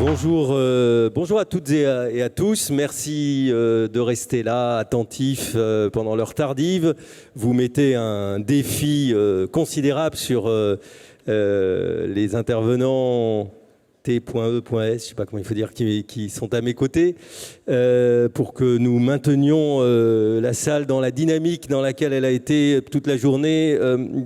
Bonjour, bonjour à toutes et à tous. Merci de rester là, attentifs pendant l'heure tardive. Vous mettez un défi considérable sur les intervenants T.E.S, je ne sais pas comment il faut dire, qui sont à mes côtés, pour que nous maintenions la salle dans la dynamique dans laquelle elle a été toute la journée,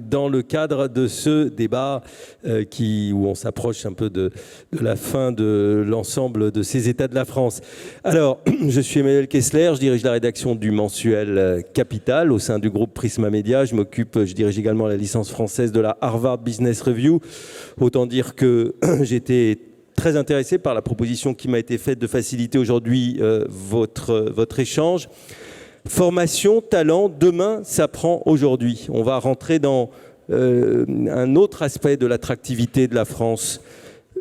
dans le cadre de ce débat où on s'approche un peu de la fin de l'ensemble de ces États de la France. Alors, je suis Emmanuel Kessler, je dirige la rédaction du mensuel Capital au sein du groupe Prisma Media. Je dirige également la licence française de la Harvard Business Review. Autant dire que j'étais très intéressé par la proposition qui m'a été faite de faciliter aujourd'hui votre échange. Formation, talent, demain s'apprend aujourd'hui. On va rentrer dans un autre aspect de l'attractivité de la France.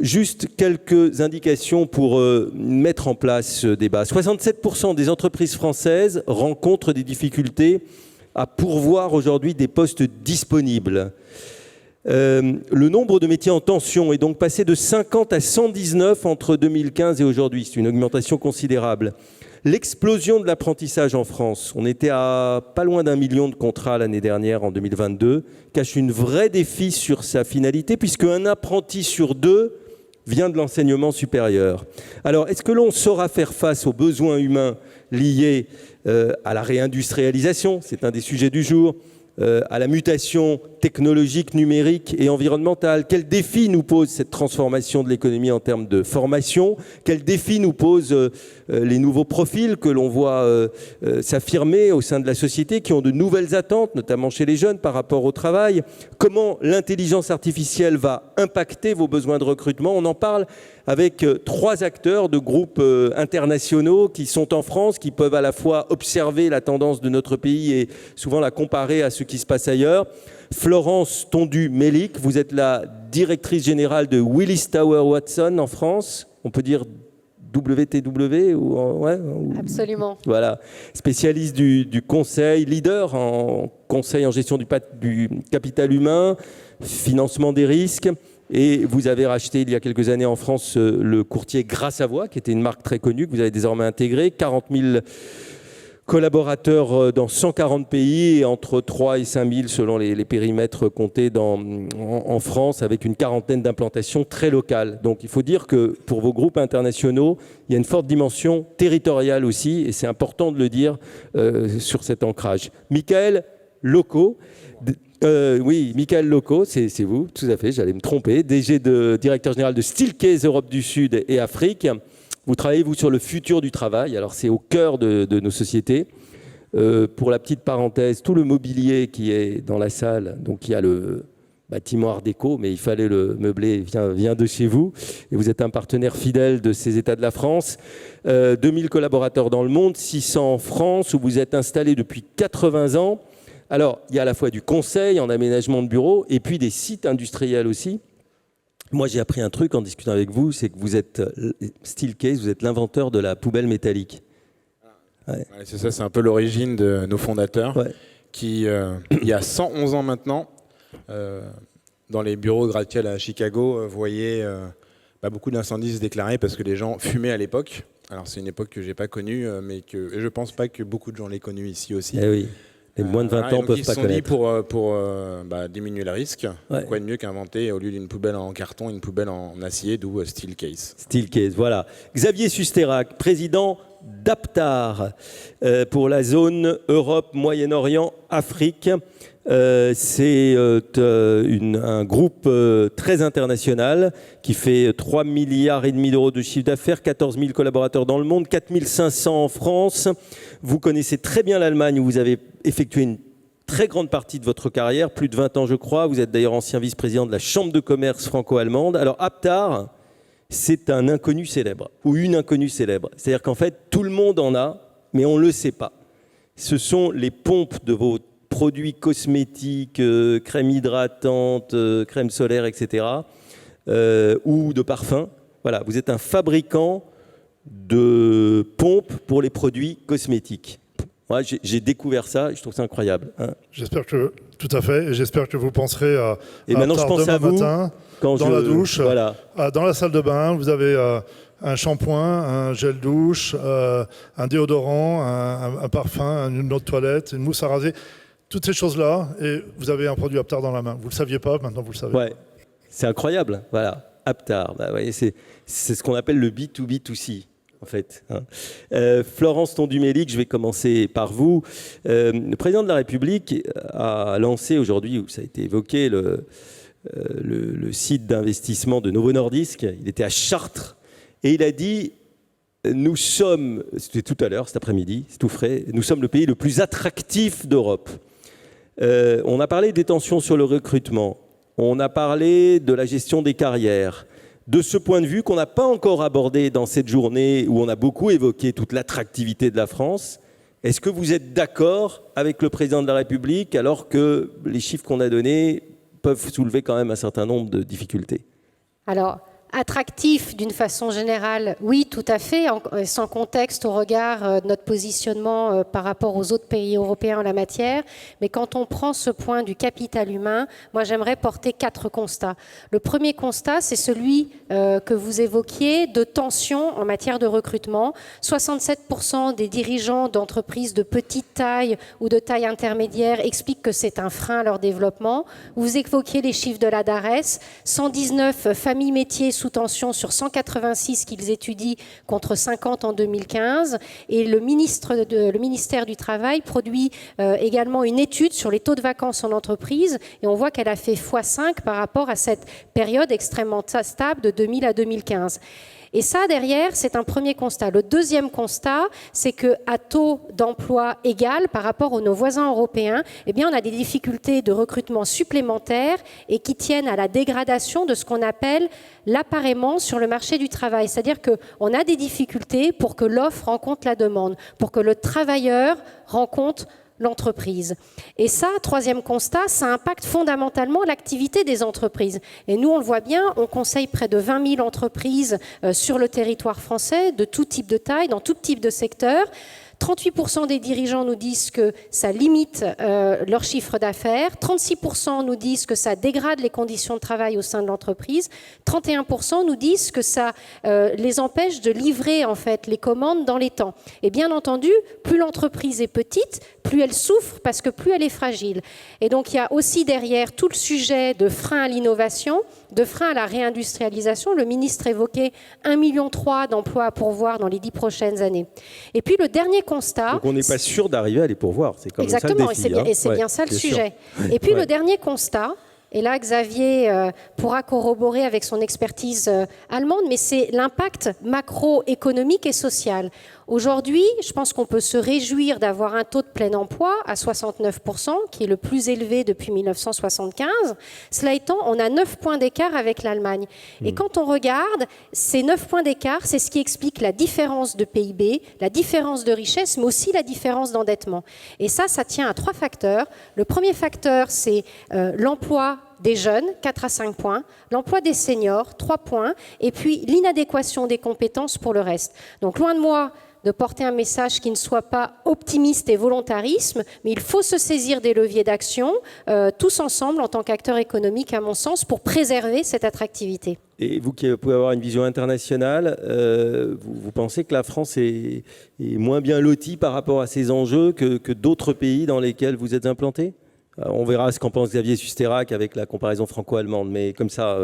Juste quelques indications pour mettre en place ce débat. 67% des entreprises françaises rencontrent des difficultés à pourvoir aujourd'hui des postes disponibles. Le nombre de métiers en tension est donc passé de 50 à 119 entre 2015 et aujourd'hui. C'est une augmentation considérable. L'explosion de l'apprentissage en France, on était à pas loin d'1 million de contrats l'année dernière, en 2022, cache une vraie défi sur sa finalité, puisque un apprenti sur deux vient de l'enseignement supérieur. Alors, est-ce que l'on saura faire face aux besoins humains liés à la réindustrialisation? C'est un des sujets du jour. À la mutation technologique, numérique et environnementale. Quel défi nous pose cette transformation de l'économie en termes de formation? Quel défi nous pose les nouveaux profils que l'on voit s'affirmer au sein de la société, qui ont de nouvelles attentes, notamment chez les jeunes, par rapport au travail? Comment l'intelligence artificielle va impacter vos besoins de recrutement? On en parle avec 3 acteurs de groupes internationaux qui sont en France, qui peuvent à la fois observer la tendance de notre pays et souvent la comparer à ce qui se passe ailleurs. Florence Tondu-Mélic, vous êtes la directrice générale de Willis Towers Watson en France. On peut dire WTW Absolument. Voilà, spécialiste du conseil, leader en conseil en gestion du capital humain, financement des risques. Et vous avez racheté il y a quelques années en France le courtier Grâce à Voix, qui était une marque très connue, que vous avez désormais intégrée. 40 000 collaborateurs dans 140 pays, et entre 3 et 5 000 selon les périmètres comptés en France, avec une quarantaine d'implantations très locales. Donc il faut dire que pour vos groupes internationaux, il y a une forte dimension territoriale aussi, et c'est important de le dire sur cet ancrage. Michael Locaux, oui, Michael Locaux, c'est vous, tout à fait, j'allais me tromper, directeur général de Steelcase Europe du Sud et Afrique. Vous travaillez, vous, sur le futur du travail. Alors, c'est au cœur de nos sociétés. Pour la petite parenthèse, tout le mobilier qui est dans la salle, donc il y a le bâtiment Art déco, mais il fallait le meubler, vient de chez vous. Et vous êtes un partenaire fidèle de ces États de la France. 2000 collaborateurs dans le monde, 600 en France, où vous êtes installé depuis 80 ans. Alors, il y a à la fois du conseil en aménagement de bureaux et puis des sites industriels aussi. Moi, j'ai appris un truc en discutant avec vous, c'est que vous êtes Steelcase, vous êtes l'inventeur de la poubelle métallique. Ouais. Ouais, c'est ça, c'est un peu l'origine de nos fondateurs, qui, il y a 111 ans maintenant, dans les bureaux de gratte-ciel à Chicago, voyaient beaucoup d'incendies se déclarer parce que les gens fumaient à l'époque. Alors, c'est une époque que je n'ai pas connue, mais que je ne pense pas que beaucoup de gens l'aient connue ici aussi. Eh oui. Les moins de 20 ans peuvent pas connaître. Ils se sont dit pour diminuer le risque, quoi de mieux qu'inventer, au lieu d'une poubelle en carton, une poubelle en acier, d'où Steelcase. Steelcase, voilà. Xavier Susterac, président d'Aptar pour la zone Europe, Moyen-Orient, Afrique. C'est un groupe très international qui fait 3,5 milliards d'euros de chiffre d'affaires, 14 000 collaborateurs dans le monde, 4 500 en France. Vous connaissez très bien l'Allemagne où vous avez effectué une très grande partie de votre carrière, plus de 20 ans je crois. Vous êtes d'ailleurs ancien vice-président de la Chambre de commerce franco-allemande. Alors Aptar, c'est un inconnu célèbre ou une inconnue célèbre. C'est-à-dire qu'en fait, tout le monde en a, mais on ne le sait pas. Ce sont les pompes de vos produits cosmétiques, crème hydratante, crème solaire, etc. Ou de parfums. Voilà, vous êtes un fabricant de pompes pour les produits cosmétiques. Moi, j'ai découvert ça et je trouve ça incroyable. Hein. J'espère que, tout à fait, et j'espère que vous penserez et maintenant, je pense demain à vous matin, quand dans la douche, voilà. dans la salle de bain, vous avez un shampoing, un gel douche, un déodorant, un parfum, une eau de toilette, une mousse à raser. Toutes ces choses-là, et vous avez un produit Aptar dans la main. Vous ne le saviez pas, maintenant vous le savez. Ouais, c'est incroyable, voilà, Aptar. Bah, voyez, c'est ce qu'on appelle le B2B2C, en fait. Florence Tondu-Mélec, je vais commencer par vous. Le président de la République a lancé aujourd'hui, où ça a été évoqué, le site d'investissement de Novo Nordisk. Il était à Chartres, et il a dit... Nous sommes, c'était tout à l'heure, cet après-midi, c'est tout frais, nous sommes le pays le plus attractif d'Europe. On a parlé des tensions sur le recrutement, on a parlé de la gestion des carrières. De ce point de vue qu'on n'a pas encore abordé dans cette journée où on a beaucoup évoqué toute l'attractivité de la France, est-ce que vous êtes d'accord avec le président de la République alors que les chiffres qu'on a donnés peuvent soulever quand même un certain nombre de difficultés ? Alors, attractif d'une façon générale, oui, tout à fait, sans contexte au regard de notre positionnement par rapport aux autres pays européens en la matière. Mais quand on prend ce point du capital humain, moi j'aimerais porter 4 constats. Le premier constat, c'est celui que vous évoquiez de tension en matière de recrutement. 67% des dirigeants d'entreprises de petite taille ou de taille intermédiaire expliquent que c'est un frein à leur développement. Vous évoquiez les chiffres de la DARES, 119 familles métiers sous tension sur 186 qu'ils étudient contre 50 en 2015. Et le ministère du Travail produit également une étude sur les taux de vacances en entreprise et on voit qu'elle a fait x5 par rapport à cette période extrêmement stable de 2000 à 2015. Et ça, derrière, c'est un premier constat. Le deuxième constat, c'est qu'à taux d'emploi égal par rapport à nos voisins européens, eh bien, on a des difficultés de recrutement supplémentaires et qui tiennent à la dégradation de ce qu'on appelle l'appareillement sur le marché du travail. C'est-à-dire qu'on a des difficultés pour que l'offre rencontre la demande, pour que le travailleur rencontre l'entreprise. Et ça, troisième constat, ça impacte fondamentalement l'activité des entreprises. Et nous, on le voit bien, on conseille près de 20 000 entreprises sur le territoire français, de tout type de taille, dans tout type de secteur. 38% des dirigeants nous disent que ça limite leur chiffre d'affaires, 36% nous disent que ça dégrade les conditions de travail au sein de l'entreprise, 31% nous disent que ça les empêche de livrer en fait les commandes dans les temps. Et bien entendu, plus l'entreprise est petite, plus elle souffre parce que plus elle est fragile. Et donc il y a aussi derrière tout le sujet de frein à l'innovation, de frein à la réindustrialisation. Le ministre évoquait 1,3 million d'emplois à pourvoir dans les 10 prochaines années. Et puis le dernier constat... Donc on n'est pas sûr d'arriver à les pourvoir, c'est comme ça le défi. Exactement, et c'est bien ça le sujet. Et puis le dernier constat, et là Xavier pourra corroborer avec son expertise allemande, mais c'est l'impact macroéconomique et social. Aujourd'hui, je pense qu'on peut se réjouir d'avoir un taux de plein emploi à 69%, qui est le plus élevé depuis 1975. Cela étant, on a 9 points d'écart avec l'Allemagne. Et quand on regarde, ces 9 points d'écart, c'est ce qui explique la différence de PIB, la différence de richesse, mais aussi la différence d'endettement. Et ça tient à 3 facteurs. Le premier facteur, c'est l'emploi des jeunes, 4 à 5 points, l'emploi des seniors, 3 points, et puis l'inadéquation des compétences pour le reste. Donc loin de moi de porter un message qui ne soit pas optimiste et volontarisme, mais il faut se saisir des leviers d'action, tous ensemble en tant qu'acteurs économiques, à mon sens, pour préserver cette attractivité. Et vous qui pouvez avoir une vision internationale, vous pensez que la France est moins bien lotie par rapport à ces enjeux que d'autres pays dans lesquels vous êtes implantés ? On verra ce qu'en pense Xavier Susterac avec la comparaison franco-allemande, mais comme ça...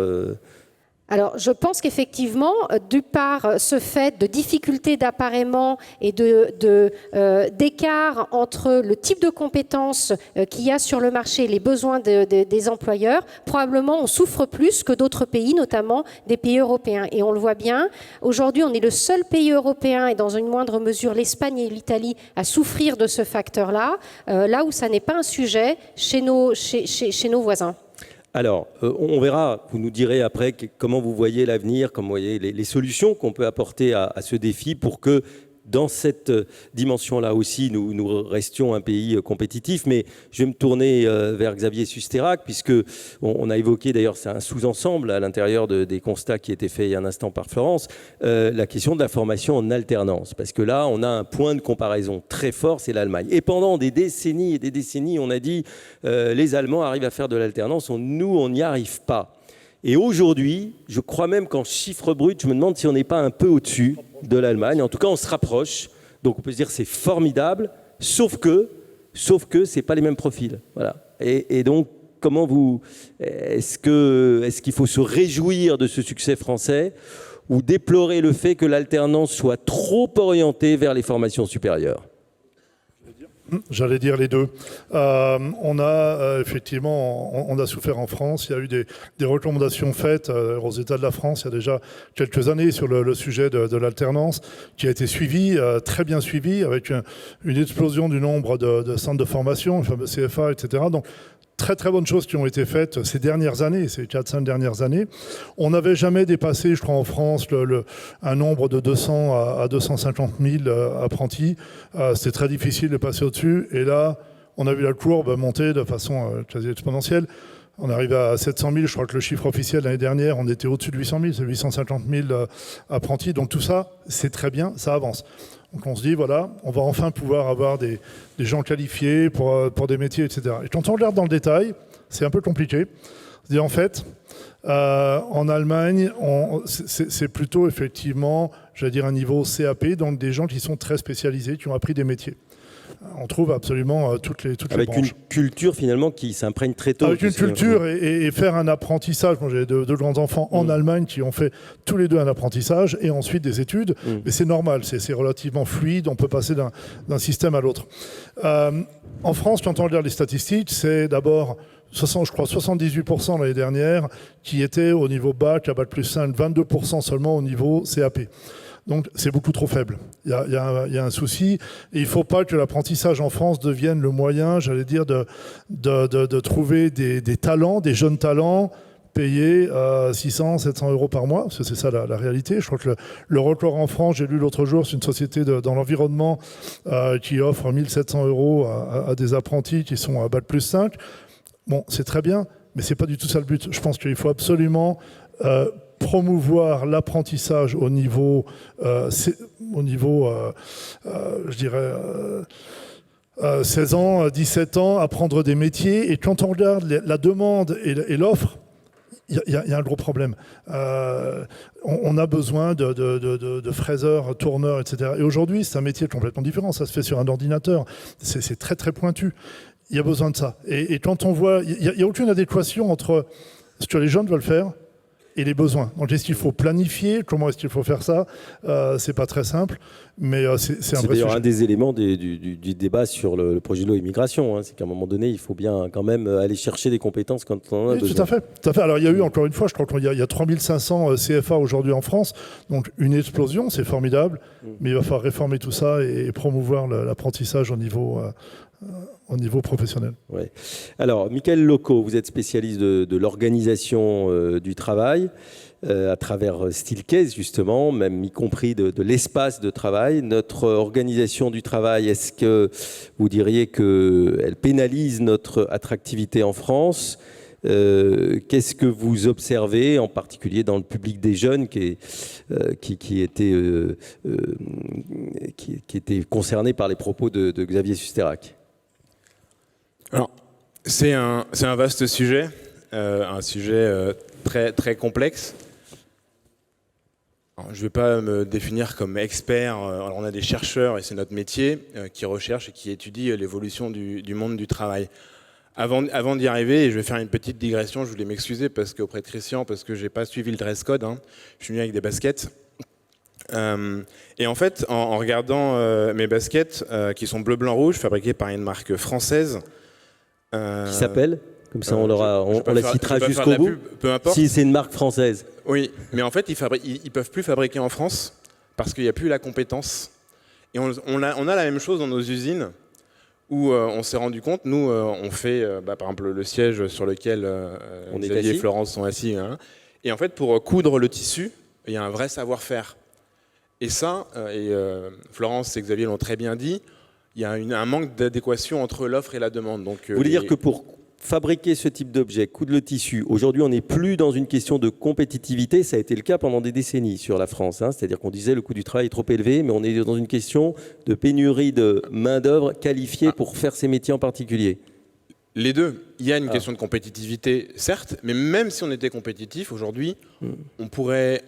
Alors, je pense qu'effectivement, du par ce fait de difficultés d'appareillement et d'écart entre le type de compétences qu'il y a sur le marché et les besoins des employeurs, probablement on souffre plus que d'autres pays, notamment des pays européens. Et on le voit bien, aujourd'hui on est le seul pays européen, et dans une moindre mesure l'Espagne et l'Italie, à souffrir de ce facteur-là, là où ça n'est pas un sujet chez nos voisins. Alors, on verra, vous nous direz après comment vous voyez l'avenir, comment vous voyez les solutions qu'on peut apporter à ce défi pour que dans cette dimension-là aussi, nous restions un pays compétitif. Mais je vais me tourner vers Xavier Susterac, puisque on a évoqué, d'ailleurs, c'est un sous-ensemble à l'intérieur des constats qui étaient faits il y a un instant par Florence, la question de la formation en alternance. Parce que là, on a un point de comparaison très fort, c'est l'Allemagne. Et pendant des décennies et des décennies, on a dit les Allemands arrivent à faire de l'alternance, nous, on n'y arrive pas. Et aujourd'hui, je crois même qu'en chiffre brut, je me demande si on n'est pas un peu au-dessus de l'Allemagne. En tout cas, on se rapproche. Donc on peut se dire que c'est formidable, sauf que ce n'est pas les mêmes profils. Voilà. Et donc, est-ce qu'il faut se réjouir de ce succès français ou déplorer le fait que l'alternance soit trop orientée vers les formations supérieures ? J'allais dire les deux. On a effectivement, on a souffert en France. Il y a eu des recommandations faites aux États de la France il y a déjà quelques années sur le sujet de l'alternance, qui a été suivi, très bien suivi, avec une explosion du nombre de centres de formation, le fameux CFA, etc. Donc, très très bonnes choses qui ont été faites ces dernières années, ces 4-5 dernières années. On n'avait jamais dépassé, je crois, en France, un nombre de 200 à 250 000 apprentis. C'était très difficile de passer au-dessus. Et là, on a vu la courbe monter de façon quasi exponentielle. On est arrivé à 700 000, je crois que le chiffre officiel l'année dernière, on était au-dessus de 800 000, c'est 850 000 apprentis. Donc tout ça, c'est très bien, ça avance. Donc on se dit, voilà, on va enfin pouvoir avoir des gens qualifiés pour des métiers, etc. Et quand on regarde dans le détail, c'est un peu compliqué. C'est-à-dire, en fait, en Allemagne, c'est plutôt effectivement, j'allais dire, un niveau CAP, donc des gens qui sont très spécialisés, qui ont appris des métiers. On trouve absolument toutes les branches. Avec une culture finalement qui s'imprègne très tôt. Avec une culture et faire un apprentissage. Moi, j'ai deux grands-enfants en Allemagne qui ont fait tous les deux un apprentissage et ensuite des études. Mais c'est normal, c'est relativement fluide. On peut passer d'un système à l'autre. En France, quand on regarde les statistiques, c'est d'abord, je crois, 78% l'année dernière qui étaient au niveau bac, à bac plus 5, 22% seulement au niveau CAP. Donc c'est beaucoup trop faible. Il y a un souci. Et il ne faut pas que l'apprentissage en France devienne le moyen, j'allais dire, de trouver des talents, des jeunes talents, payés 600, 700 euros par mois, parce que c'est ça la réalité. Je crois que le record en France, j'ai lu l'autre jour, c'est une société dans l'environnement qui offre 1700 euros à des apprentis qui sont à bac plus 5. Bon, c'est très bien, mais ce n'est pas du tout ça le but. Je pense qu'il faut absolument promouvoir l'apprentissage au niveau, je dirais, 16 ans, 17 ans, apprendre des métiers. Et quand on regarde la demande et l'offre, il y a un gros problème. On a besoin de fraiseurs, tourneurs, etc. Et aujourd'hui, c'est un métier complètement différent. Ça se fait sur un ordinateur. C'est très, très pointu. Il y a besoin de ça. Et quand on voit... Il n'y a aucune adéquation entre ce que les jeunes veulent faire et les besoins. Donc, est-ce qu'il faut planifier ? Comment est-ce qu'il faut faire ça ? C'est pas très simple, mais c'est un vrai d'ailleurs sujet. un des éléments du débat sur le projet de loi immigration. C'est qu'à un moment donné, il faut bien quand même aller chercher des compétences quand on en a besoin. Tout à fait. Alors, il y a eu, encore une fois, je crois qu'il y a 3500 CFA aujourd'hui en France. Donc, une explosion, c'est formidable. Mais il va falloir réformer tout ça et promouvoir l'apprentissage au niveau professionnel. Ouais. Alors, Michael Locaux, vous êtes spécialiste de l'organisation du travail à travers Steelcase, justement, même y compris de l'espace de travail. Notre organisation du travail, est-ce que vous diriez qu'elle pénalise notre attractivité en France ? Qu'est-ce que vous observez, en particulier dans le public des jeunes qui était concerné par les propos de Xavier Susterac ? Alors, c'est un vaste sujet, un sujet très, très complexe. Alors, je ne vais pas me définir comme expert. Alors, on a des chercheurs, et c'est notre métier, qui recherchent et qui étudient l'évolution du monde du travail. Avant d'y arriver, et je vais faire une petite digression, je voulais m'excuser auprès de Christian, parce que je n'ai pas suivi le dress code. Je suis venu avec des baskets. Et en fait, en regardant mes baskets, qui sont bleu, blanc, rouge, fabriquées par une marque française, qui s'appelle ? Comme ça, on la citera jusqu'au bout. Peu importe. Si c'est une marque française. Oui, mais en fait, ils peuvent plus fabriquer en France parce qu'il n'y a plus la compétence. Et on a la même chose dans nos usines où on s'est rendu compte. Nous, on fait, par exemple, le siège sur lequel Xavier et Florence sont assis. Et en fait, pour coudre le tissu, il y a un vrai savoir-faire. Et ça, Florence et Xavier l'ont très bien dit, il y a un manque d'adéquation entre l'offre et la demande. Donc, vous voulez dire que pour fabriquer ce type d'objet, coudre le tissu, aujourd'hui on n'est plus dans une question de compétitivité, ça a été le cas pendant des décennies sur la France, c'est-à-dire qu'on disait le coût du travail est trop élevé, mais on est dans une question de pénurie de main-d'œuvre qualifiée pour faire ces métiers en particulier. Les deux. Il y a une question de compétitivité, certes, mais même si on était compétitif, aujourd'hui, on pourrait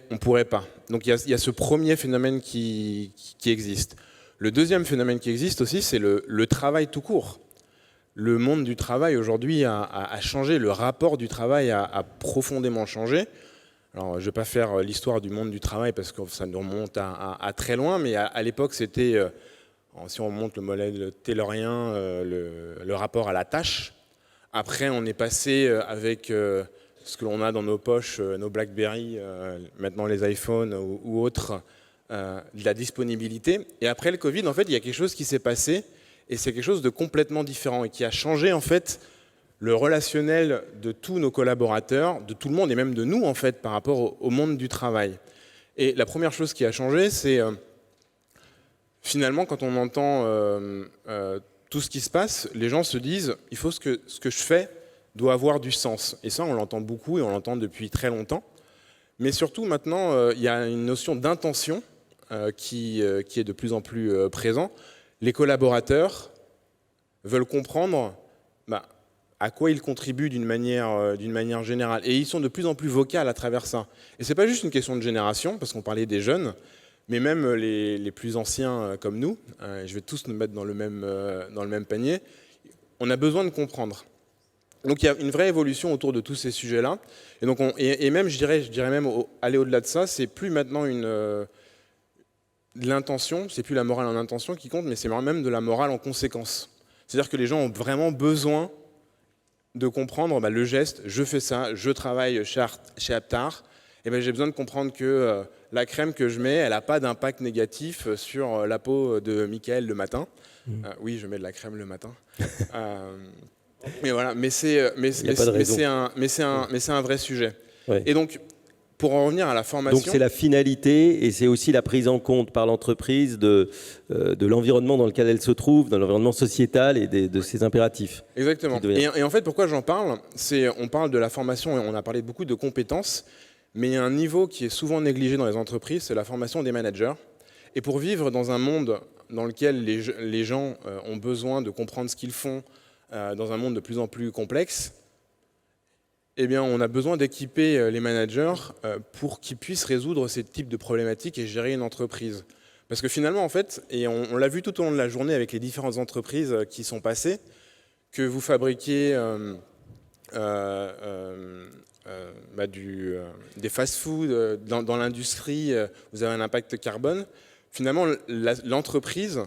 pas. Donc il y a ce premier phénomène qui existe. Le deuxième phénomène qui existe aussi, c'est le travail tout court. Le monde du travail aujourd'hui a changé, le rapport du travail a profondément changé. Alors, je ne vais pas faire l'histoire du monde du travail parce que ça nous remonte à très loin, mais à l'époque, c'était, si on remonte le modèle taylorien, le rapport à la tâche. Après, on est passé avec ce que l'on a dans nos poches, nos BlackBerry, maintenant les iPhones ou autres, de la disponibilité. Et après le Covid, en fait, il y a quelque chose qui s'est passé, et c'est quelque chose de complètement différent et qui a changé, en fait, le relationnel de tous nos collaborateurs, de tout le monde et même de nous, en fait, par rapport au monde du travail. Et la première chose qui a changé, c'est finalement, quand on entend tout ce qui se passe, les gens se disent « il faut ce que je fais doit avoir du sens ». Et ça, on l'entend beaucoup et on l'entend depuis très longtemps. Mais surtout, maintenant, il y a une notion d'intention qui est de plus en plus présent. Les collaborateurs veulent comprendre à quoi ils contribuent d'une manière générale. Et ils sont de plus en plus vocaux à travers ça. Et ce n'est pas juste une question de génération, parce qu'on parlait des jeunes, mais même les plus anciens comme nous, je vais tous nous mettre dans le même panier, on a besoin de comprendre. Donc il y a une vraie évolution autour de tous ces sujets-là. Et, donc et même, je dirais même aller au-delà de ça, c'est plus maintenant de l'intention, c'est plus la morale en intention qui compte, mais c'est même de la morale en conséquence. C'est-à-dire que les gens ont vraiment besoin de comprendre le geste, je fais ça, je travaille chez Aptar, et j'ai besoin de comprendre que la crème que je mets, elle n'a pas d'impact négatif sur la peau de Michael le matin. Oui, je mets de la crème le matin. Mais voilà, mais c'est un vrai sujet. Ouais. Et donc, pour en revenir à la formation... Donc c'est la finalité et c'est aussi la prise en compte par l'entreprise de l'environnement dans lequel elle se trouve, dans l'environnement sociétal et de ses impératifs. Exactement. Et en fait, pourquoi j'en parle, on parle de la formation et on a parlé beaucoup de compétences, mais il y a un niveau qui est souvent négligé dans les entreprises, c'est la formation des managers. Et pour vivre dans un monde dans lequel les gens ont besoin de comprendre ce qu'ils font, dans un monde de plus en plus complexe, eh bien, on a besoin d'équiper les managers pour qu'ils puissent résoudre ces types de problématiques et gérer une entreprise. Parce que finalement, en fait, et on l'a vu tout au long de la journée avec les différentes entreprises qui sont passées, que vous fabriquiez des fast-foods dans l'industrie, vous avez un impact carbone. Finalement, l'entreprise,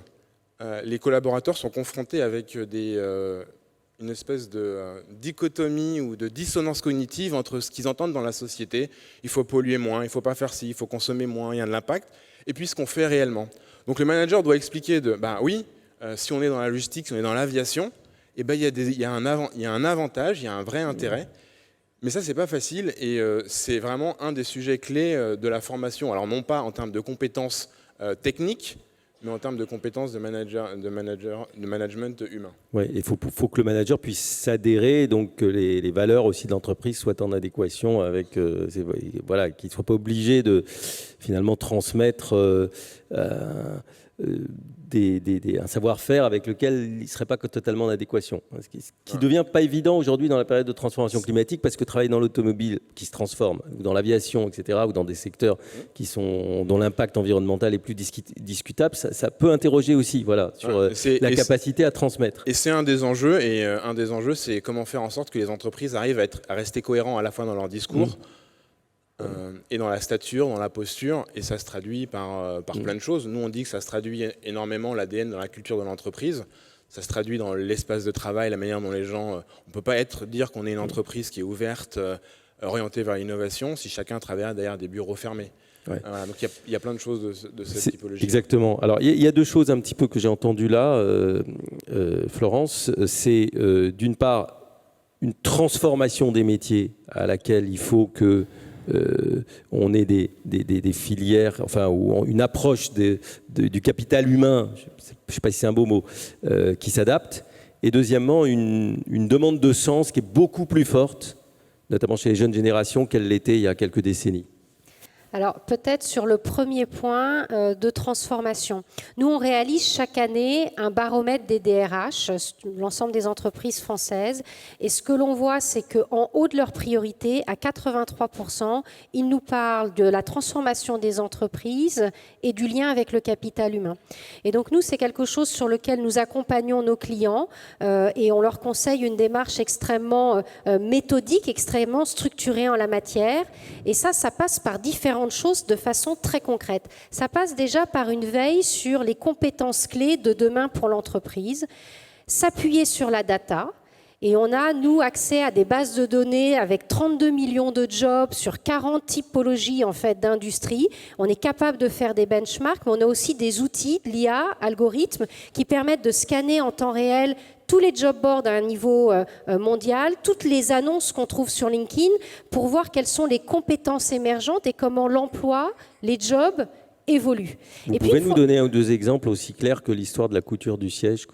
les collaborateurs sont confrontés avec une espèce de dichotomie ou de dissonance cognitive entre ce qu'ils entendent dans la société. Il faut polluer moins, il ne faut pas faire ci, il faut consommer moins, il y a de l'impact. Et puis ce qu'on fait réellement. Donc le manager doit expliquer oui, si on est dans la logistique, si on est dans l'aviation, il y a un avantage, il y a un vrai intérêt. Mais ça, c'est pas facile et c'est vraiment un des sujets clés de la formation. Alors non pas en termes de compétences techniques, mais en termes de compétences de management humain. Oui, il faut que le manager puisse s'adhérer, donc que les valeurs aussi de l'entreprise soient en adéquation avec, voilà, qu'il ne soit pas obligé de finalement transmettre un savoir-faire avec lequel il ne serait pas totalement en adéquation. Ce qui ne devient pas évident aujourd'hui dans la période de transformation climatique, parce que travailler dans l'automobile qui se transforme, ou dans l'aviation, etc., ou dans des secteurs dont l'impact environnemental est plus discutable, ça peut interroger aussi sur la capacité à transmettre. Et c'est un des enjeux, c'est comment faire en sorte que les entreprises arrivent à rester cohérents à la fois dans leur discours, et dans la stature, dans la posture, et ça se traduit par plein de choses. Nous, on dit que ça se traduit énormément l'ADN dans la culture de l'entreprise, ça se traduit dans l'espace de travail, la manière dont les gens... on ne peut pas dire qu'on est une entreprise qui est ouverte, orientée vers l'innovation, si chacun travaille derrière des bureaux fermés. Ouais. Voilà, donc il y a plein de choses de cette typologie. Exactement. Alors il y a deux choses un petit peu que j'ai entendues là, Florence. C'est d'une part une transformation des métiers à laquelle il faut que on ait des filières, ou une approche du capital humain, je ne sais pas si c'est un beau mot, qui s'adapte. Et deuxièmement, une demande de sens qui est beaucoup plus forte, notamment chez les jeunes générations, qu'elle l'était il y a quelques décennies. Alors peut-être sur le premier point de transformation. Nous, on réalise chaque année un baromètre des DRH, l'ensemble des entreprises françaises, et ce que l'on voit, c'est qu'en haut de leur priorité, à 83%, ils nous parlent de la transformation des entreprises et du lien avec le capital humain. Et donc nous, c'est quelque chose sur lequel nous accompagnons nos clients et on leur conseille une démarche extrêmement méthodique, extrêmement structurée en la matière. Et ça passe par différentes choses de façon très concrète. Ça passe déjà par une veille sur les compétences clés de demain pour l'entreprise, s'appuyer sur la data. Et on a, nous, accès à des bases de données avec 32 millions de jobs sur 40 typologies en fait, d'industries. On est capable de faire des benchmarks, mais on a aussi des outils, l'IA, algorithmes, qui permettent de scanner en temps réel tous les job boards à un niveau mondial, toutes les annonces qu'on trouve sur LinkedIn pour voir quelles sont les compétences émergentes et comment l'emploi, les jobs évoluent. Vous pouvez nous donner un ou deux exemples aussi clairs que l'histoire de la couture du siège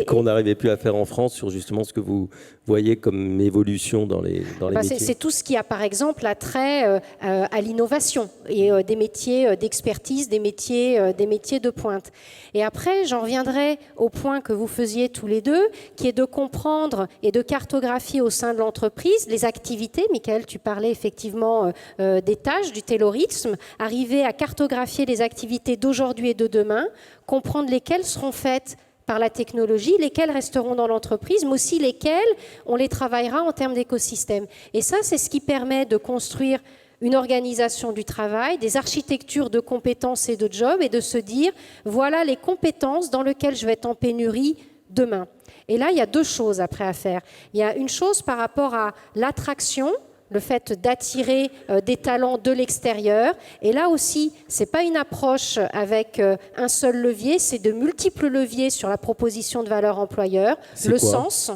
qu'on n'arrivait plus à faire en France sur justement ce que vous voyez comme évolution dans les métiers? C'est tout ce qui a par exemple attrait à l'innovation et des métiers d'expertise, des métiers de pointe. Et après, j'en reviendrai au point que vous faisiez tous les deux, qui est de comprendre et de cartographier au sein de l'entreprise les activités. Michael, tu parlais effectivement des tâches, du taylorisme, arriver à cartographier les activités d'aujourd'hui et de demain, comprendre lesquelles seront faites par la technologie, lesquels resteront dans l'entreprise, mais aussi lesquels on les travaillera en termes d'écosystème. Et ça, c'est ce qui permet de construire une organisation du travail, des architectures de compétences et de jobs, et de se dire, voilà les compétences dans lesquelles je vais être en pénurie demain. Et là, il y a deux choses après à faire. Il y a une chose par rapport à l'attraction, le fait d'attirer des talents de l'extérieur. Et là aussi, ce n'est pas une approche avec un seul levier, c'est de multiples leviers sur la proposition de valeur employeur, le sens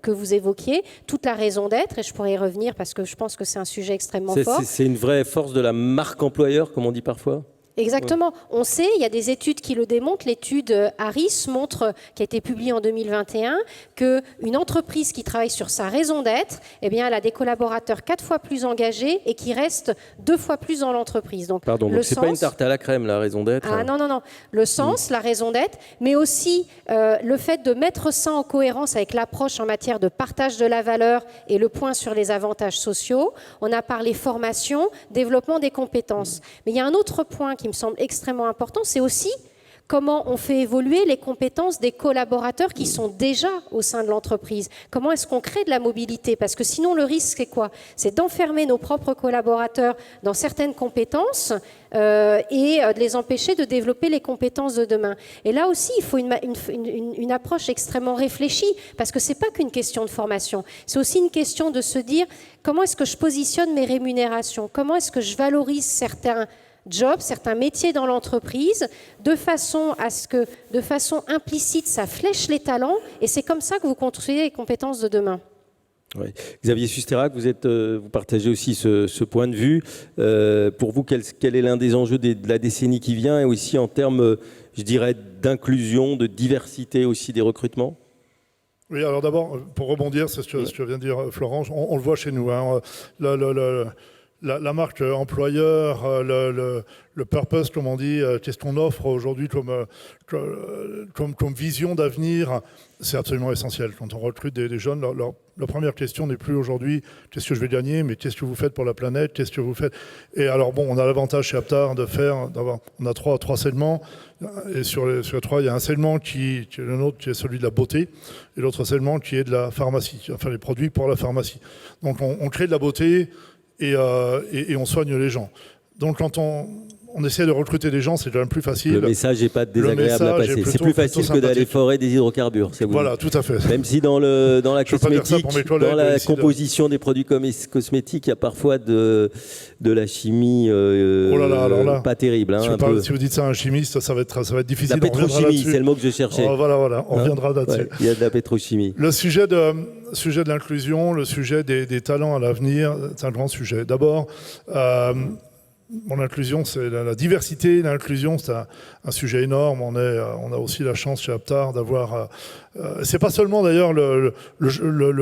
que vous évoquiez, toute la raison d'être, et je pourrais y revenir parce que je pense que c'est un sujet extrêmement fort. C'est une vraie force de la marque employeur, comme on dit parfois? Exactement. On sait, il y a des études qui le démontrent. L'étude Harris montre, qui a été publiée en 2021, qu'une entreprise qui travaille sur sa raison d'être, eh bien, elle a des collaborateurs 4 fois plus engagés et qui restent 2 fois plus dans l'entreprise. Donc, donc c'est pas une tarte à la crème, la raison d'être. Ah non. Le sens, la raison d'être, mais aussi le fait de mettre ça en cohérence avec l'approche en matière de partage de la valeur et le point sur les avantages sociaux. On a parlé formation, développement des compétences. Mais il y a un autre point qui me semble extrêmement important, c'est aussi comment on fait évoluer les compétences des collaborateurs qui sont déjà au sein de l'entreprise. Comment est-ce qu'on crée de la mobilité? Parce que sinon, le risque, c'est quoi? C'est d'enfermer nos propres collaborateurs dans certaines compétences et de les empêcher de développer les compétences de demain. Et là aussi, il faut une approche extrêmement réfléchie, parce que ce n'est pas qu'une question de formation. C'est aussi une question de se dire comment est-ce que je positionne mes rémunérations? Comment est-ce que je valorise certains jobs, certains métiers dans l'entreprise, de façon à ce que, de façon implicite, ça flèche les talents, et c'est comme ça que vous construisez les compétences de demain. Ouais. Xavier Susterrac, vous partagez aussi ce point de vue. Pour vous, quel est l'un des enjeux de la décennie qui vient, et aussi en termes, je dirais, d'inclusion, de diversité aussi des recrutements? Oui, alors d'abord, pour rebondir, c'est ce que vient de dire Florent, on le voit chez nous, hein, la marque employeur, le purpose, comme on dit, qu'est-ce qu'on offre aujourd'hui comme vision d'avenir, c'est absolument essentiel. Quand on recrute des jeunes, leur première question n'est plus aujourd'hui qu'est-ce que je vais gagner, mais qu'est-ce que vous faites pour la planète, qu'est-ce que vous faites. Et alors bon, on a l'avantage chez Aptar on a trois segments, et sur les trois, il y a un segment qui est le nôtre, qui est celui de la beauté, et l'autre segment qui est de la pharmacie, enfin les produits pour la pharmacie. Donc on crée de la beauté, et on soigne les gens. Donc quand on essaie de recruter des gens, c'est quand même plus facile. Le message n'est pas désagréable à passer. C'est plus facile que d'aller forer des hydrocarbures. Voilà, tout à fait. Même si dans la cosmétique, dans la composition des produits cosmétiques, il y a parfois de la chimie pas terrible. Hein, si vous dites ça à un chimiste, ça va être difficile. La pétrochimie, c'est le mot que je cherchais. Voilà, on reviendra là-dessus. Il y a de la pétrochimie. Le sujet de l'inclusion, le sujet des talents à l'avenir, c'est un grand sujet. D'abord, l'inclusion, c'est la diversité, l'inclusion, c'est un sujet énorme. On a aussi la chance chez Aptar d'avoir. C'est pas seulement d'ailleurs le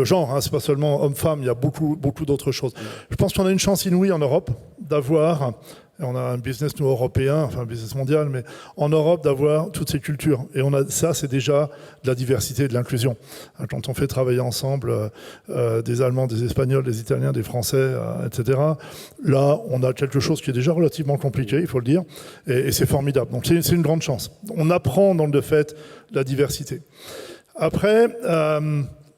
genre, hein, c'est pas seulement homme-femme. Il y a beaucoup d'autres choses. Je pense qu'on a une chance inouïe en Europe d'avoir. On a un business, nous, européen, enfin un business mondial, mais en Europe, d'avoir toutes ces cultures. Et ça, c'est déjà de la diversité et de l'inclusion. Quand on fait travailler ensemble des Allemands, des Espagnols, des Italiens, des Français, etc., là, on a quelque chose qui est déjà relativement compliqué, il faut le dire, et c'est formidable. Donc c'est une grande chance. On apprend dans le fait la diversité. Après...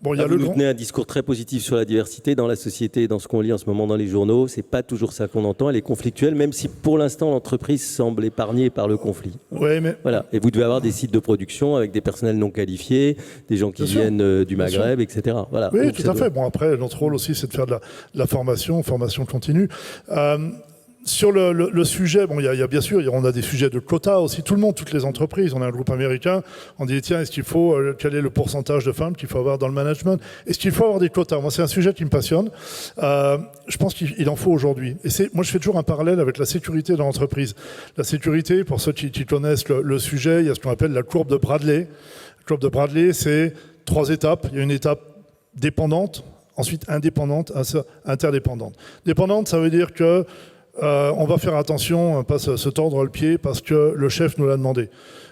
Vous nous tenez un discours très positif sur la diversité dans la société, dans ce qu'on lit en ce moment dans les journaux. C'est pas toujours ça qu'on entend. Elle est conflictuelle, même si pour l'instant l'entreprise semble épargnée par le conflit. Ouais, mais... Voilà. Et vous devez avoir des sites de production avec des personnels non qualifiés, des gens qui viennent du Maghreb, etc. Voilà. Oui, donc tout à fait. Bon, après, notre rôle aussi, c'est de faire de la formation continue. Sur le sujet, bon, il y a bien sûr, on a des sujets de quotas aussi. Tout le monde, toutes les entreprises. On a un groupe américain. On dit tiens, quel est le pourcentage de femmes qu'il faut avoir dans le management? Est-ce qu'il faut avoir des quotas? Moi, c'est un sujet qui me passionne. Je pense qu'il en faut aujourd'hui. Et moi, je fais toujours un parallèle avec la sécurité dans l'entreprise. La sécurité, pour ceux qui connaissent le sujet, il y a ce qu'on appelle la courbe de Bradley. La courbe de Bradley, c'est 3 étapes. Il y a une étape dépendante, ensuite indépendante, interdépendante. Dépendante, ça veut dire que on va faire attention, pas se tordre le pied parce que le chef nous l'a demandé.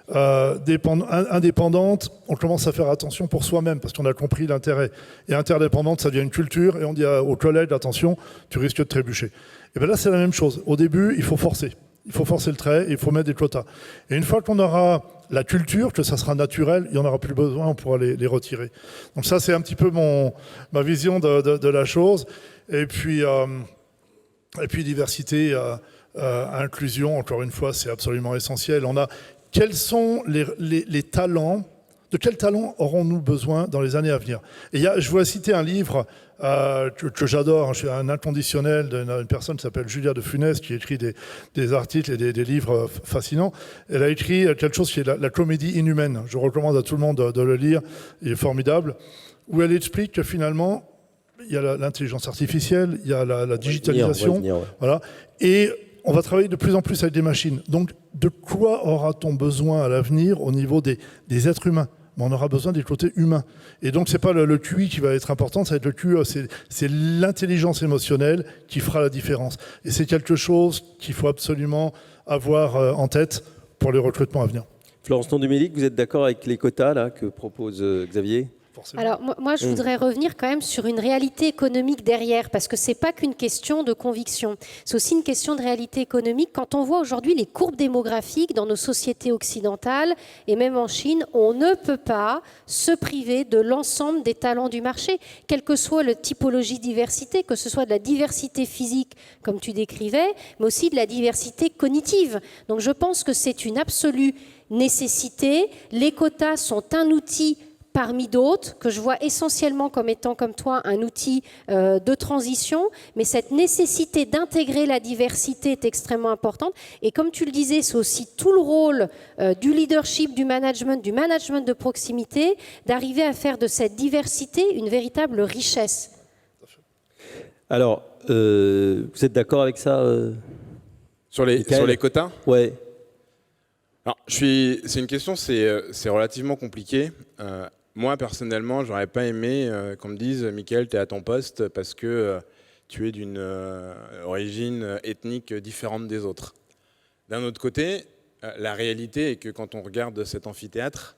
Indépendante, on commence à faire attention pour soi-même parce qu'on a compris l'intérêt. Et interdépendante, ça devient une culture et on dit aux collègues, attention, tu risques de trébucher. Et bien là, c'est la même chose. Au début, il faut forcer. Il faut forcer le trait et il faut mettre des quotas. Et une fois qu'on aura la culture, que ça sera naturel, il n'y en aura plus besoin, on pourra les retirer. Donc ça, c'est un petit peu ma vision de la chose. Et puis diversité, inclusion, encore une fois, c'est absolument essentiel. Quels sont les talents, de quels talents aurons-nous besoin dans les années à venir? Et je voudrais citer un livre que j'adore, je suis un inconditionnel d'une personne qui s'appelle Julia de Funès, qui écrit des articles et des livres fascinants. Elle a écrit quelque chose qui est la comédie inhumaine. Je recommande à tout le monde de le lire, il est formidable, où elle explique que finalement, il y a l'intelligence artificielle, il y a la digitalisation, voilà, et on va travailler de plus en plus avec des machines. Donc, de quoi aura-t-on besoin à l'avenir au niveau des êtres humains? On aura besoin des côtés humains. Et donc, c'est pas le QI qui va être important, ça va être le QE, c'est l'intelligence émotionnelle qui fera la différence. Et c'est quelque chose qu'il faut absolument avoir en tête pour les recrutements à venir. Florence Tondumélic, vous êtes d'accord avec les quotas là, que propose Xavier ? Alors moi, je voudrais revenir quand même sur une réalité économique derrière, parce que c'est pas qu'une question de conviction, c'est aussi une question de réalité économique. Quand on voit aujourd'hui les courbes démographiques dans nos sociétés occidentales, et même en Chine, on ne peut pas se priver de l'ensemble des talents du marché, quelle que soit la typologie diversité, que ce soit de la diversité physique, comme tu décrivais, mais aussi de la diversité cognitive. Donc je pense que c'est une absolue nécessité. Les quotas sont un outil parmi d'autres, que je vois essentiellement comme étant, comme toi, un outil de transition, mais cette nécessité d'intégrer la diversité est extrêmement importante. Et comme tu le disais, c'est aussi tout le rôle du leadership, du management de proximité, d'arriver à faire de cette diversité une véritable richesse. Alors, vous êtes d'accord avec ça sur les quotas? Ouais. Alors, c'est une question, c'est relativement compliqué. Moi, personnellement, j'aurais pas aimé qu'on me dise « Mickaël, tu es à ton poste parce que tu es d'une origine ethnique différente des autres ». D'un autre côté, la réalité est que quand on regarde cet amphithéâtre,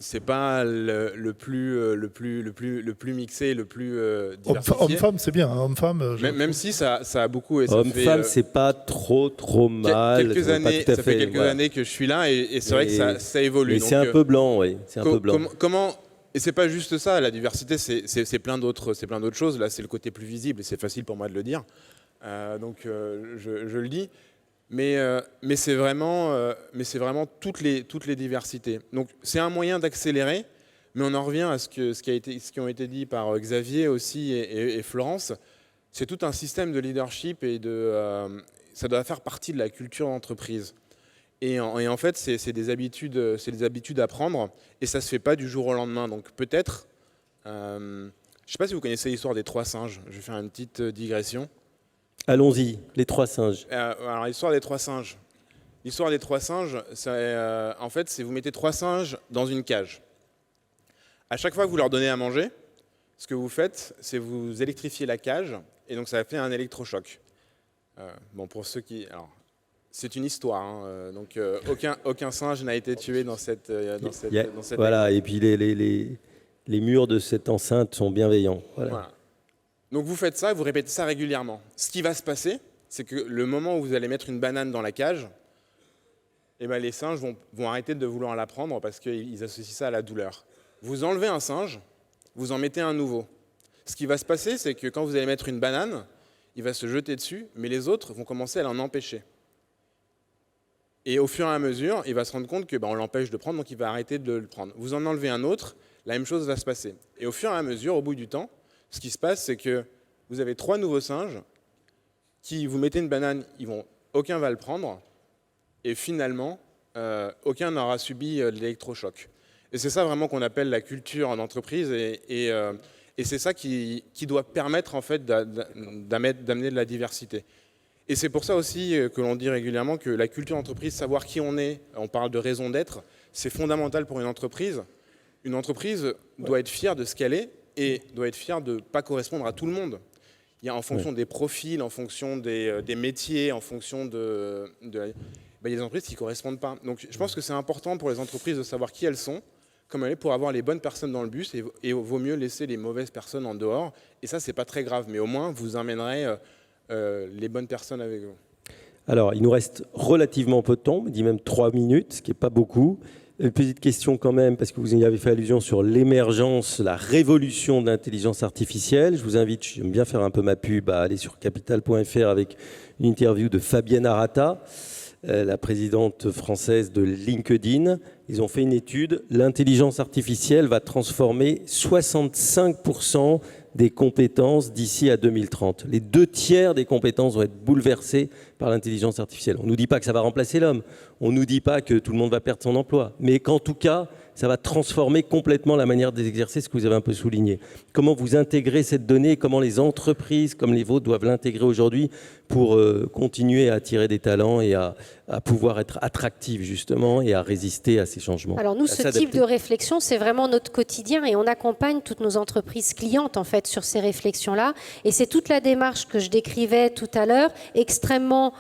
c'est pas le plus mixé, le plus diversifié. Homme-femme, c'est bien. Homme-femme. Même si ça a beaucoup. Homme-femme, c'est pas trop mal. Ça fait quelques années que je suis là et c'est vrai que ça évolue. Mais c'est un peu blanc, oui. C'est un peu blanc. Et c'est pas juste ça. La diversité, c'est plein d'autres choses. Là, c'est le côté plus visible et c'est facile pour moi de le dire. Donc je le dis. Mais c'est vraiment toutes les diversités. Donc c'est un moyen d'accélérer, mais on en revient à ce qui ont été dit par Xavier aussi et Florence. C'est tout un système de leadership et ça doit faire partie de la culture d'entreprise. Et en fait, c'est des habitudes à prendre et ça se fait pas du jour au lendemain. Donc peut-être, je sais pas si vous connaissez l'histoire des 3 singes. Je vais faire une petite digression. Allons-y, les 3 singes. Alors, l'histoire des 3 singes. L'histoire des 3 singes, en fait, c'est vous mettez 3 singes dans une cage. À chaque fois que vous leur donnez à manger, ce que vous faites, c'est vous électrifiez la cage, et donc ça fait un électrochoc. Bon, pour ceux qui... Alors, c'est une histoire, hein, donc aucun singe n'a été tué dans cette voilà, et puis les murs de cette enceinte sont bienveillants. Voilà. Donc vous faites ça, vous répétez ça régulièrement. Ce qui va se passer, c'est que le moment où vous allez mettre une banane dans la cage, eh ben, les singes vont arrêter de vouloir la prendre parce qu'ils associent ça à la douleur. Vous enlevez un singe, vous en mettez un nouveau. Ce qui va se passer, c'est que quand vous allez mettre une banane, il va se jeter dessus, mais les autres vont commencer à l'en empêcher. Et au fur et à mesure, il va se rendre compte que on l'empêche de prendre, donc il va arrêter de le prendre. Vous en enlevez un autre, la même chose va se passer. Et au fur et à mesure, au bout du temps, ce qui se passe, c'est que vous avez 3 nouveaux singes qui, vous mettez une banane, aucun va le prendre, et finalement, aucun n'aura subi l'électrochoc. Et c'est ça vraiment qu'on appelle la culture en entreprise, et c'est ça qui doit permettre en fait d'amener de la diversité. Et c'est pour ça aussi que l'on dit régulièrement que la culture d'entreprise, savoir qui on est, on parle de raison d'être, c'est fondamental pour une entreprise. Une entreprise doit être fière de ce qu'elle est et doit être fière de ne pas correspondre à tout le monde. Il y a en fonction des profils, en fonction des métiers, en fonction il y a des entreprises qui ne correspondent pas. Donc je pense que c'est important pour les entreprises de savoir qui elles sont, comme elles sont, pour avoir les bonnes personnes dans le bus, et il vaut mieux laisser les mauvaises personnes en dehors. Et ça, ce n'est pas très grave, mais au moins, vous emmènerez les bonnes personnes avec vous. Alors, il nous reste relativement peu de temps, on dit même 3 minutes, ce qui n'est pas beaucoup. Une petite question quand même, parce que vous y avez fait allusion sur l'émergence, la révolution de l'intelligence artificielle. Je vous invite, j'aime bien faire un peu ma pub, à aller sur capital.fr avec une interview de Fabienne Arata, la présidente française de LinkedIn. Ils ont fait une étude. L'intelligence artificielle va transformer 65% des compétences d'ici à 2030. Les 2/3 des compétences vont être bouleversées par l'intelligence artificielle. On ne nous dit pas que ça va remplacer l'homme. On ne nous dit pas que tout le monde va perdre son emploi. Mais qu'en tout cas, ça va transformer complètement la manière d'exercer, ce que vous avez un peu souligné. Comment vous intégrez cette donnée et comment les entreprises comme les vôtres doivent l'intégrer aujourd'hui pour continuer à attirer des talents et à pouvoir être attractifs justement et à résister à ces changements. Alors nous, ce type de réflexion, c'est vraiment notre quotidien et on accompagne toutes nos entreprises clientes en fait sur ces réflexions-là. Et c'est toute la démarche que je décrivais tout à l'heure, extrêmement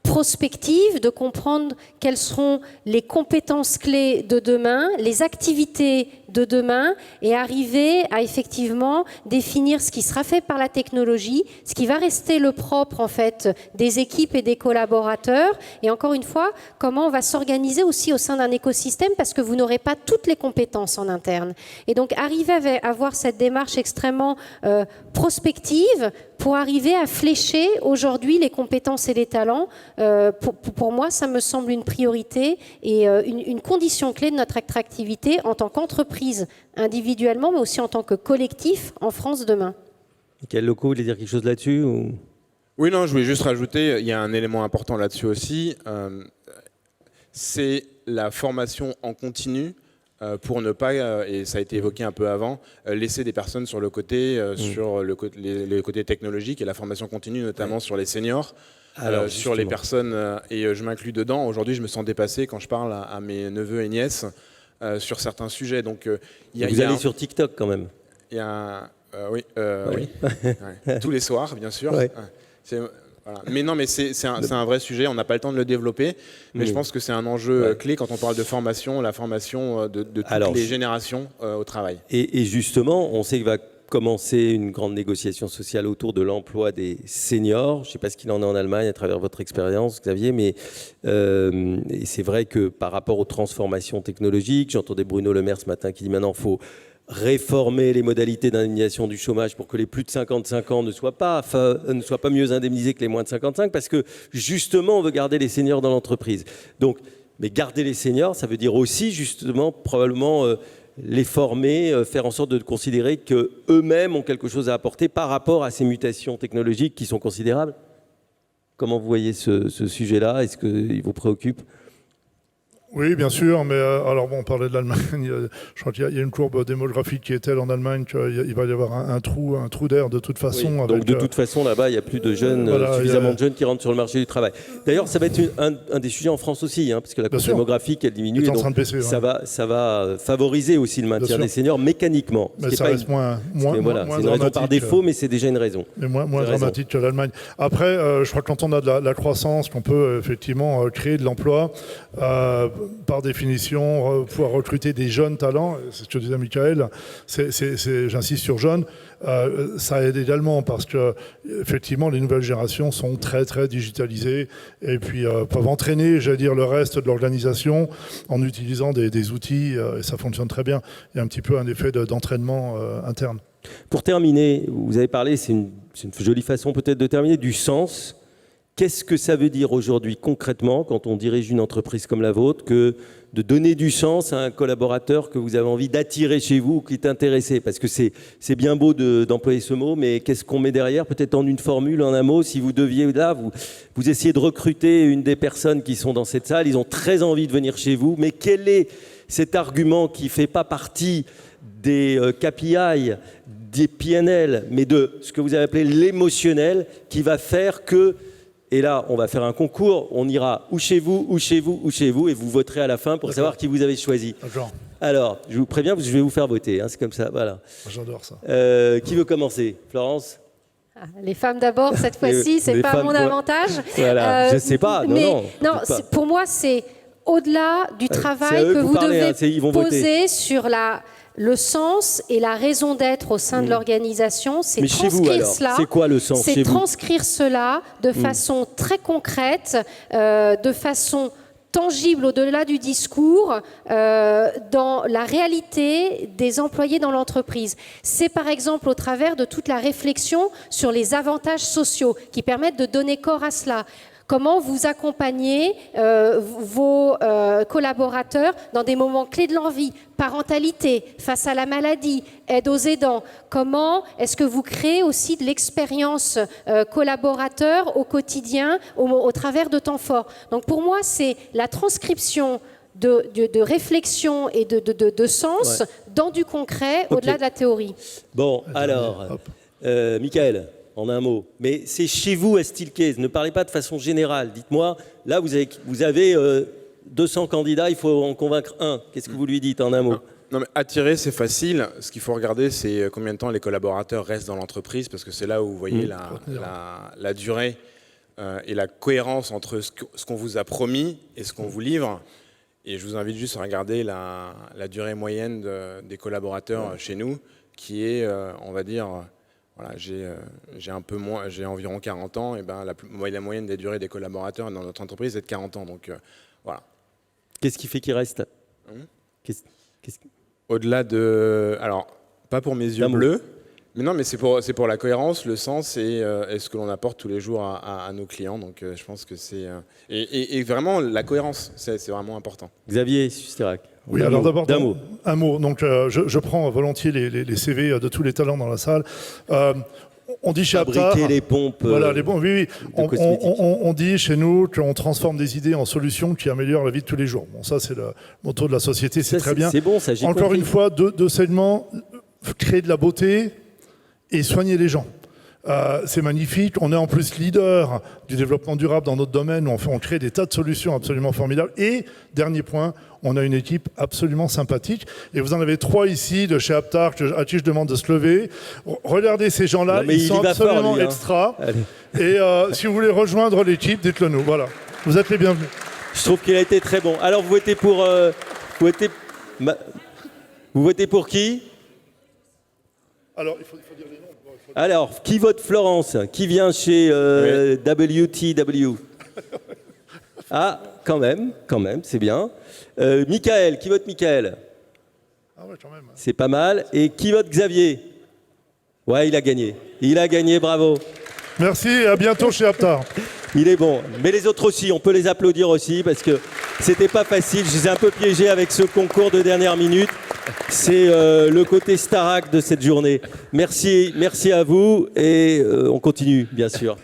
prospective, de comprendre quelles seront les compétences clés de demain, les activités de demain, et arriver à effectivement définir ce qui sera fait par la technologie, ce qui va rester le propre en fait des équipes et des collaborateurs, et encore une fois, comment on va s'organiser aussi au sein d'un écosystème, parce que vous n'aurez pas toutes les compétences en interne. Et donc arriver à avoir cette démarche extrêmement prospective pour arriver à flécher aujourd'hui les compétences et les talents, pour moi, ça me semble une priorité et une condition clé de notre attractivité en tant qu'entreprise individuellement, mais aussi en tant que collectif en France demain. Michael Locaux, vous voulez dire quelque chose là-dessus ou... Oui, non, je voulais juste rajouter, il y a un élément important là-dessus aussi, c'est la formation en continu pour ne pas, et ça a été évoqué un peu avant, laisser des personnes sur le côté, sur les côtés technologiques et la formation continue, notamment sur les seniors. Alors, sur les personnes, et je m'inclus dedans. Aujourd'hui, je me sens dépassé quand je parle à mes neveux et nièces sur certains sujets. Donc, vous allez sur TikTok quand même. Il y a oui, oui. Ouais. Tous les soirs, bien sûr. Ouais. Voilà. Mais non, mais c'est un vrai sujet. On n'a pas le temps de le développer, mais je pense que c'est un enjeu clé quand on parle de formation, la formation de toutes les générations au travail. Et justement, on sait qu'il va commencer une grande négociation sociale autour de l'emploi des seniors. Je ne sais pas ce qu'il en est en Allemagne à travers votre expérience, Xavier, mais et c'est vrai que par rapport aux transformations technologiques, j'entendais Bruno Le Maire ce matin qui dit maintenant il faut réformer les modalités d'indemnisation du chômage pour que les plus de 55 ans ne soient pas mieux indemnisés que les moins de 55, parce que justement on veut garder les seniors dans l'entreprise. Donc, mais garder les seniors, ça veut dire aussi justement probablement les former, faire en sorte de considérer qu'eux-mêmes ont quelque chose à apporter par rapport à ces mutations technologiques qui sont considérables. Comment vous voyez ce sujet-là? Est-ce qu'il vous préoccupe? Oui, bien sûr, mais alors bon, on parlait de l'Allemagne. Je crois qu'il y a une courbe démographique qui est telle en Allemagne qu'il va y avoir un trou d'air de toute façon. Oui, avec, donc de toute façon, là-bas, il n'y a plus de jeunes, suffisamment de jeunes qui rentrent sur le marché du travail. D'ailleurs, ça va être un des sujets en France aussi, hein, parce que la courbe démographique, elle diminue. Et donc, ça va favoriser aussi le maintien des seniors mécaniquement. Mais ça reste moins c'est une raison par défaut, mais c'est déjà une raison. Mais moins dramatique que l'Allemagne. Après, je crois que quand on a de la croissance, qu'on peut effectivement créer de l'emploi, par définition, pouvoir recruter des jeunes talents, c'est ce que disait Michael, j'insiste sur jeunes, ça aide également parce que effectivement les nouvelles générations sont très très digitalisées et puis peuvent entraîner, j'allais dire, le reste de l'organisation en utilisant des outils et ça fonctionne très bien. Il y a un petit peu un effet d'entraînement interne. Pour terminer, vous avez parlé, c'est une jolie façon peut-être de terminer, du sens. Qu'est-ce que ça veut dire aujourd'hui concrètement quand on dirige une entreprise comme la vôtre que de donner du sens à un collaborateur que vous avez envie d'attirer chez vous ou qui est intéressé? Parce que c'est bien beau d'employer ce mot, mais qu'est-ce qu'on met derrière? Peut-être en une formule, en un mot, si vous deviez, là, vous essayez de recruter une des personnes qui sont dans cette salle, ils ont très envie de venir chez vous, mais quel est cet argument qui ne fait pas partie des KPI, des PNL, mais de ce que vous avez appelé l'émotionnel, qui va faire que... Et là, on va faire un concours, on ira ou chez vous, ou chez vous, ou chez vous, et vous voterez à la fin pour savoir qui vous avez choisi. Alors, je vous préviens, je vais vous faire voter, hein, c'est comme ça, voilà. J'adore ça. Qui veut commencer? Florence? Les femmes d'abord, cette fois-ci, c'est pas mon avantage. Voilà, je sais pas, non. Pour moi, c'est au-delà du travail que vous devez poser sur le sens et la raison d'être au sein de l'organisation, c'est transcrire cela. C'est quoi le sens? C'est transcrire cela de façon très concrète, de façon tangible au-delà du discours, dans la réalité des employés dans l'entreprise. C'est par exemple au travers de toute la réflexion sur les avantages sociaux qui permettent de donner corps à cela. Comment vous accompagnez vos collaborateurs dans des moments clés de leur vie, parentalité, face à la maladie, aide aux aidants. Comment est-ce que vous créez aussi de l'expérience collaborateur au quotidien, au travers de temps forts? Donc pour moi, c'est la transcription de réflexion et de sens dans du concret, au-delà de la théorie. Bon, alors, Michael, en un mot. Mais c'est chez vous à Steelcase. Ne parlez pas de façon générale. Dites-moi, là, vous avez 200 candidats, il faut en convaincre un. Qu'est-ce que vous lui dites en un mot? Non, mais attirer, c'est facile. Ce qu'il faut regarder, c'est combien de temps les collaborateurs restent dans l'entreprise, parce que c'est là où vous voyez la durée et la cohérence entre ce qu'on vous a promis et ce qu'on vous livre. Et je vous invite juste à regarder la durée moyenne des collaborateurs chez nous, qui est, on va dire... Voilà, j'ai environ 40 ans, et ben la moyenne des durées des collaborateurs dans notre entreprise est de 40 ans. Donc voilà. Qu'est-ce qui fait qu'il reste Au-delà de... Alors, pas pour mes yeux bleus, mais non, mais c'est pour la cohérence, le sens et ce que l'on apporte tous les jours à nos clients. Donc je pense que c'est... Et vraiment, la cohérence, c'est vraiment important. Xavier Susterac. Oui, alors d'abord, un mot. Donc, je prends volontiers les CV de tous les talents dans la salle. On dit chez Aptar... Fabriquer les pompes. Voilà, les pompes, oui. On dit chez nous qu'on transforme des idées en solutions qui améliorent la vie de tous les jours. Bon, ça, c'est le motto de la société, c'est très bien. C'est bon, ça, j'ai Encore compris. une fois, deux segments, créer de la beauté et soigner les gens. C'est magnifique. On est en plus leader du développement durable dans notre domaine. On crée des tas de solutions absolument formidables. Et, dernier point, on a une équipe absolument sympathique. Et vous en avez 3 ici de chez Aptar à qui je demande de se lever. Regardez ces gens-là, ils sont absolument extra. Et si vous voulez rejoindre l'équipe, dites-le nous. Voilà. Vous êtes les bienvenus. Je trouve qu'il a été très bon. Alors, vous votez pour... Vous votez pour qui? Alors, il faut dire les noms. Alors, qui vote Florence? Qui vient chez WTW? Ah, quand même, c'est bien. Michael, qui vote Michael? Ah ouais, quand même. C'est pas mal. Et qui vote Xavier? Ouais, il a gagné. Il a gagné, bravo. Merci et à bientôt chez Aptar. Il est bon. Mais les autres aussi, on peut les applaudir aussi parce que c'était pas facile. Je les ai un peu piégés avec ce concours de dernière minute. C'est le côté Starac de cette journée. Merci à vous et on continue, bien sûr.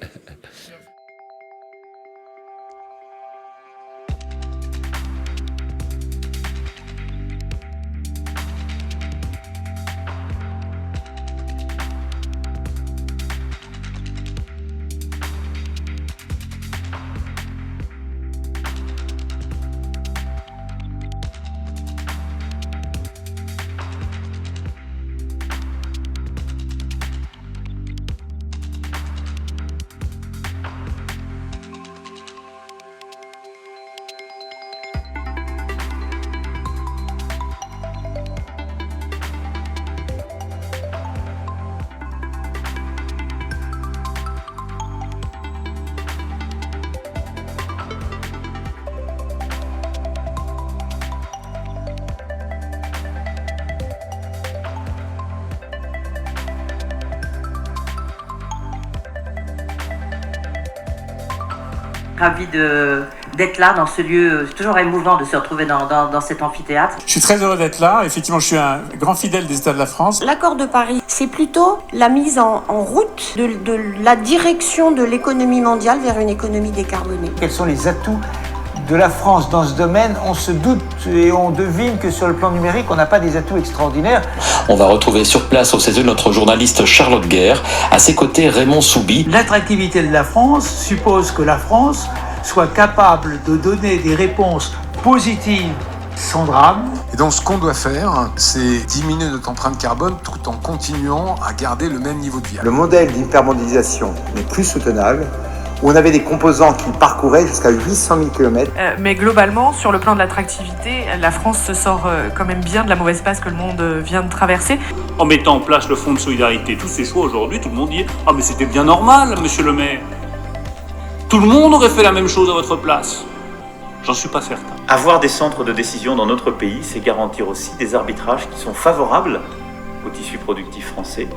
Ravie d'être là dans ce lieu. C'est toujours émouvant de se retrouver dans cet amphithéâtre. Je suis très heureux d'être là. Effectivement, je suis un grand fidèle des États de la France. L'accord de Paris, c'est plutôt la mise en route de la direction de l'économie mondiale vers une économie décarbonée. Quels sont les atouts de la France dans ce domaine? On se doute et on devine que sur le plan numérique, on n'a pas des atouts extraordinaires. On va retrouver sur place au CESE notre journaliste Charlotte Guerre. À ses côtés, Raymond Soubi. L'attractivité de la France suppose que la France soit capable de donner des réponses positives sans drame. Et donc ce qu'on doit faire, c'est diminuer notre empreinte carbone tout en continuant à garder le même niveau de vie. Le modèle d'hypermondialisation n'est plus soutenable, où on avait des composants qui parcouraient jusqu'à 800 000 km. Mais globalement, sur le plan de l'attractivité, la France se sort quand même bien de la mauvaise passe que le monde vient de traverser. En mettant en place le fonds de solidarité, tous ces choix aujourd'hui, tout le monde dit « Ah mais c'était bien normal, monsieur le maire. Tout le monde aurait fait la même chose à votre place. » J'en suis pas certain. Avoir des centres de décision dans notre pays, c'est garantir aussi des arbitrages qui sont favorables au tissu productif français.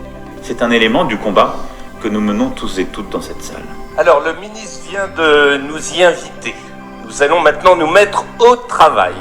C'est un élément du combat que nous menons tous et toutes dans cette salle. Alors, le ministre vient de nous y inviter. Nous allons maintenant nous mettre au travail.